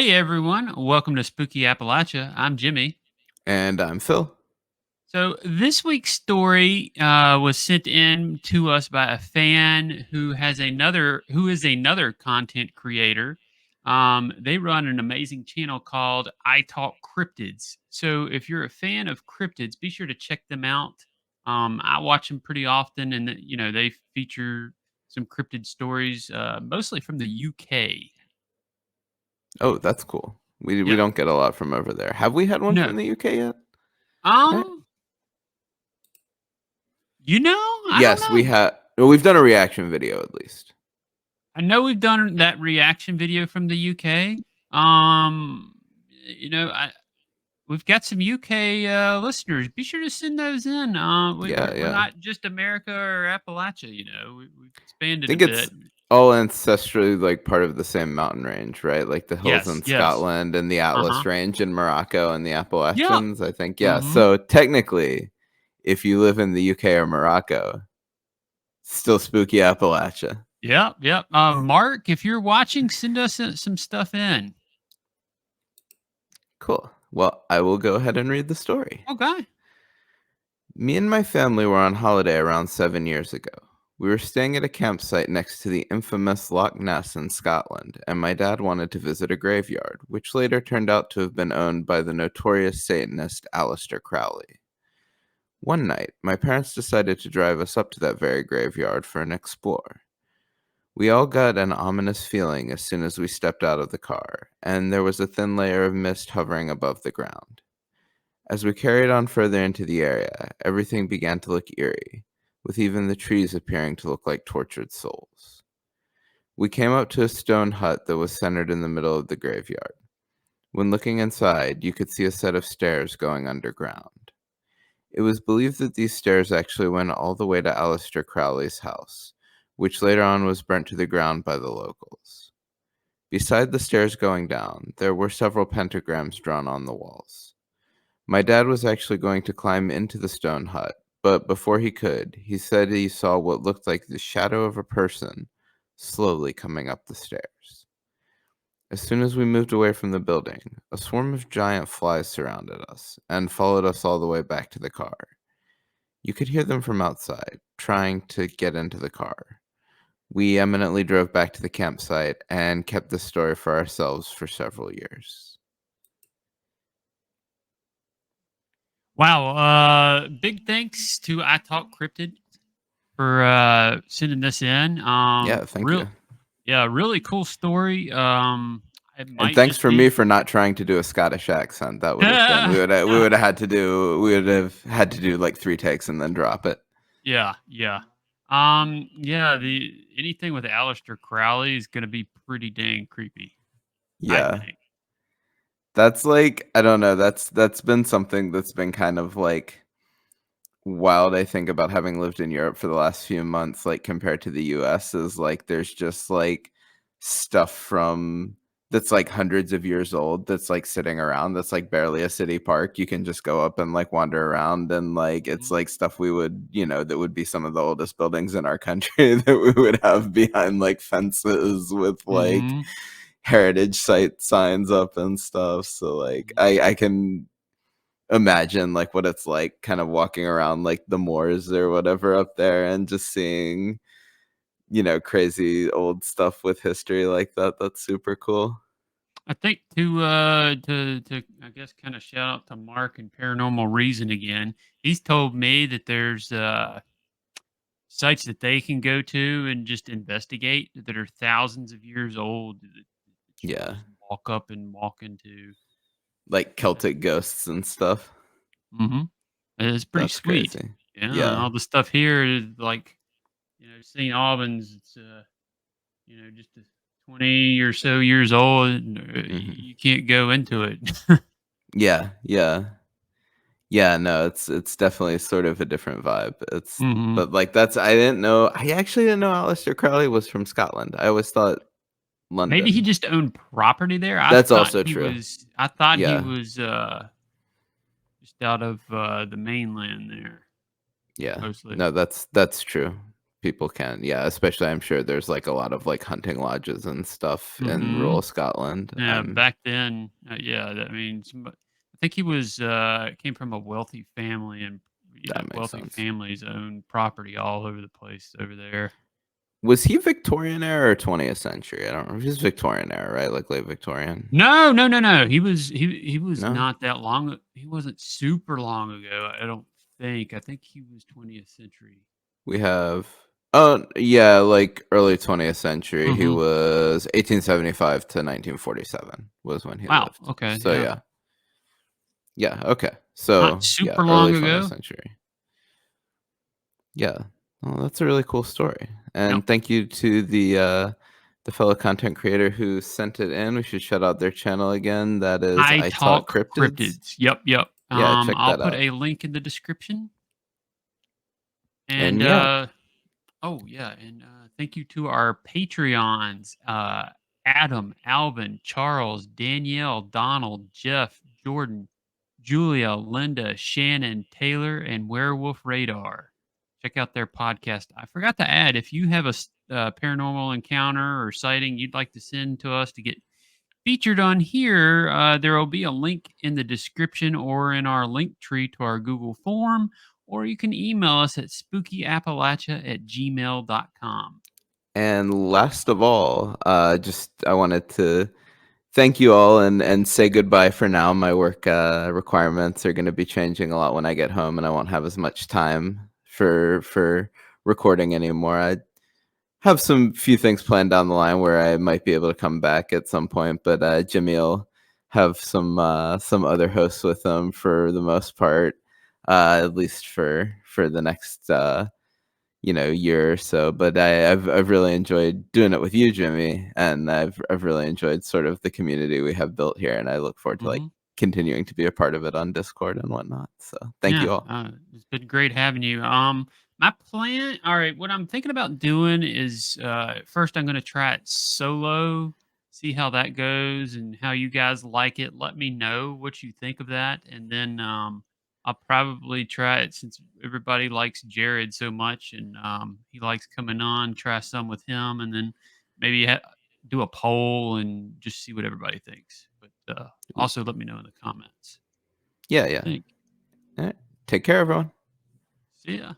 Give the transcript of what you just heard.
Hey everyone, welcome to Spooky Appalachia. I'm Jimmy. And I'm Phil. So this week's story was sent in to us by a fan who is another content creator. They run an amazing channel called I Talk Cryptids. So if you're a fan of cryptids, be sure to check them out. I watch them pretty often, and they feature some cryptid stories, mostly from the UK. Oh, that's cool. We Yeah. don't get a lot from over there. Have we had one No. from the UK yet? Right? Um. I don't Yes, we know. have. Well, we've done a reaction video at least. I know we've done that reaction video from the UK. Um, I we've got some UK listeners. Be sure to send those in. Yeah, We're yeah. not just America or Appalachia. We've I expanded a think it's bit. all ancestrally like part of the same mountain range, right? Like the hills Yes, in yes. Scotland and the Uh huh. Atlas Range in Morocco and the Yep. Appalachians. I think, yeah. Mm-hmm. So technically, if you live in the UK or Morocco, still spooky Appalachia. Yep. Yep. Mark, if you're watching, send us some stuff in. Cool. Well, I will go ahead and read the story. Okay. Me and my family were on holiday around 7 years ago. We were staying at a campsite next to the infamous Loch Ness in Scotland, and my dad wanted to visit a graveyard, which later turned out to have been owned by the notorious Satanist Alistair Crowley. One night, my parents decided to drive us up to that very graveyard for an explore. We all got an ominous feeling as soon as we stepped out of the car, and there was a thin layer of mist hovering above the ground. As we carried on further into the area, everything began to look eerie, with even the trees appearing to look like tortured souls. We came up to a stone hut that was centered in the middle of the graveyard. When looking inside, you could see a set of stairs going underground. It was believed that these stairs actually went all the way to Alistair Crowley's house, which later on was burnt to the ground by the locals. Beside the stairs going down, there were several pentagrams drawn on the walls. My dad was actually going to climb into the stone hut, but before he could, he said he saw what looked like the shadow of a person slowly coming up the stairs. As soon as we moved away from the building, a swarm of giant flies surrounded us and followed us all the way back to the car. You could hear them from outside, trying to get into the car. We eminently drove back to the campsite and kept this story for ourselves for several years. Wow. Big thanks to I Talk Cryptid for sending this in. Yeah, thank you. Yeah, really cool story. It And might thanks just for be. me for not trying to do a Scottish accent. That would have been we would have had to do like 3 takes and then drop it. Yeah, yeah. Yeah, the anything with Alistair Crowley is gonna be pretty dang creepy, I Yeah. think. That's like I don't know, that's been something that's been kind of like wild, I think, about having lived in Europe for the last few months, like compared to the US, is like there's just like stuff from that's like hundreds of years old that's like sitting around that's like barely a city park. You can just go up and like wander around and like it's Mhm, like stuff we would, that would be some of the oldest buildings in our country that we would have behind like fences with like mhm, heritage site signs up and stuff. So like mhm. I can imagine like what it's like kind of walking around like the moors or whatever up there and just seeing crazy old stuff with history like that. That's super cool. I think to I guess kind of shout out to Mark and Paranormal Reason again. He's told me that there's sites that they can go to and just investigate that are thousands of years old that you can Yeah, just walk up and walk into. like Celtic ghosts and stuff. Mm-hmm. It's pretty That's sweet. crazy. Yeah, and Yeah. all the stuff here is like, St. Albans. It's just 20 or so years old. And, Hmm. you can't go into it. Yeah, yeah, yeah. No, it's definitely sort of a different vibe. It's Hmm. But like I actually didn't know Aleister Crowley was from Scotland. I always thought Maybe he London. just owned property there. I That's thought also he true. was. I thought he Yeah, was just out of the mainland there yeah. mostly. No, that's true. people can. Yeah, especially I'm sure there's like a lot of like hunting lodges and stuff in Mhm. rural Scotland. Yeah, back then, yeah, that means I think he was, came from a wealthy family, and, That makes wealthy sense. families own property all over the place over there. Was he Victorian era or 20th century? I don't know. He's Victorian era, right? Like late Victorian? No, no, no, no, he was No? not that long he wasn't super long ago, I don't think. I think he was 20th century. We have oh, yeah, like early 20th century. He Mhm. was 1875 to 1947 was when he Wow, lived. okay, So yeah. yeah. Yeah, okay. Not So, yeah, super early long 20th ago. century. Yeah. Well, that's a really cool story. Yep. And thank you to the fellow content creator who sent it in. We should shout out their channel again. That is I I Talk Talk Cryptids. Cryptids. Yep, yep. Yeah, check I'll that put out. a link in the description, And and, yeah, oh, yeah, and, thank you to our Patreons, Adam, Alvin, Charles, Danielle, Donald, Jeff, Jordan, Julia, Linda, Shannon, Taylor, and Werewolf Radar. Check out their podcast. I forgot to add, if you have a paranormal encounter or sighting you'd like to send to us to get featured on here, there will be a link in the description or in our link tree to our Google form, or you can email us at spookyappalachia@gmail.com. and last of all, just I wanted to thank you all and say goodbye for now. My work requirements are going to be changing a lot when I get home, and I won't have as much time for recording anymore. I have some few things planned down the line where I might be able to come back at some point, but Jimmy will have some other hosts with him for the most part, at least for the next year or so. But I've really enjoyed doing it with you, Jimmy, and I've really enjoyed sort of the community we have built here, and I look forward to like Mhm. continuing to be a part of it on Discord and whatnot. So thank Yeah, you all. it's been great having you. My plan, all right, what I'm thinking about doing is first I'm going to try it solo, see how that goes and how you guys like it. Let me know what you think of that, and then I'll probably try it since everybody likes Jared so much, and he likes coming on. Try some with him, and then maybe do a poll and just see what everybody thinks. But also let me know in the comments. Yeah, What you yeah. think? All right. Take care, everyone. See ya.